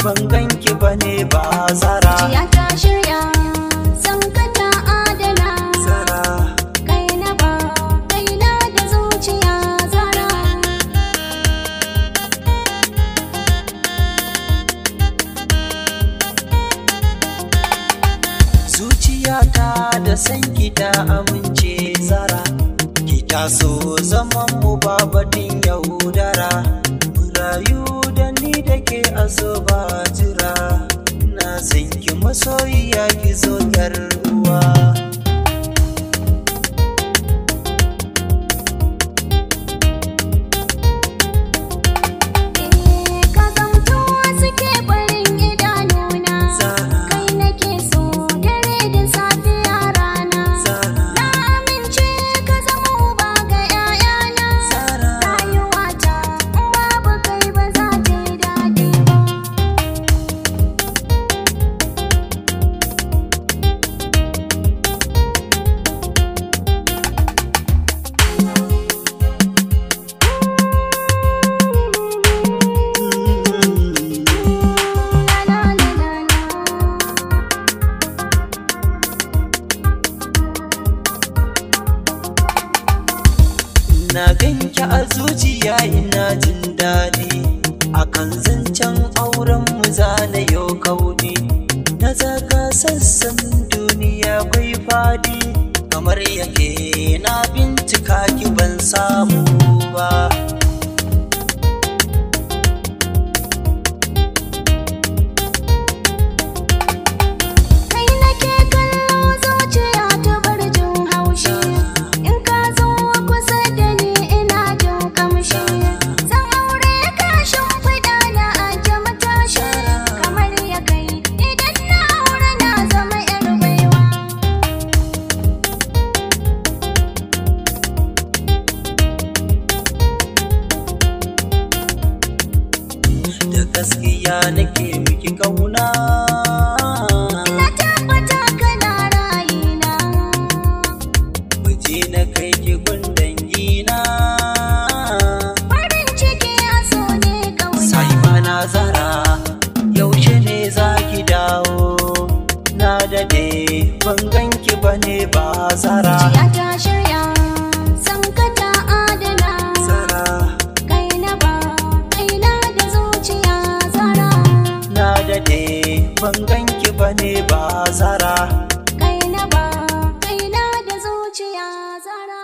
ban ganki bane ba zara. Zuciya ta shirya san ka ta adana Zara kai na ba kaina da zuciya zara. zuciyata da san ki ta amince zara. Ki taso zaman mu babatin yaudara. Mu rayu da ni da ke a zo ba jira. Na san ki masoyiya ki zo yar uwa. Ka zamto suke barin idanuna kai nake so dare da safiya rana. Na amince ka zama uba ga 'ya'yana. Rayuwata in babu kai ba za ta yi daɗi ba. Na ganki a zuciya ina jin daɗi. Akan zancen auren mu zana yau kauni. Na zaga sassan duniya kwai fadi. Kamar yake na bincika ki ban samu ba. Kai nake kallo zuciya ta bar jin haushi. In ka zo kusa da ni ina jin kamshi. Zan aure ka shimfiɗa na aje matashi. Kamar ya kai idan na aure na zama 'yar baiwa. Da gaskiya nake miki kauna. Na tabbata kana rayina. Muje na kai ki gun dangina. Farin ciki a so ne kauna. Sai bana zara yaushe ne za ki dawo. Na dade ban ganki bane ba zara. Zuciya ta shirya san ka ta adana Zara kai na ba kaina da zuciya zara. na dade ban ganki bane ba zara. Kai na ba kaina da zuciya zara.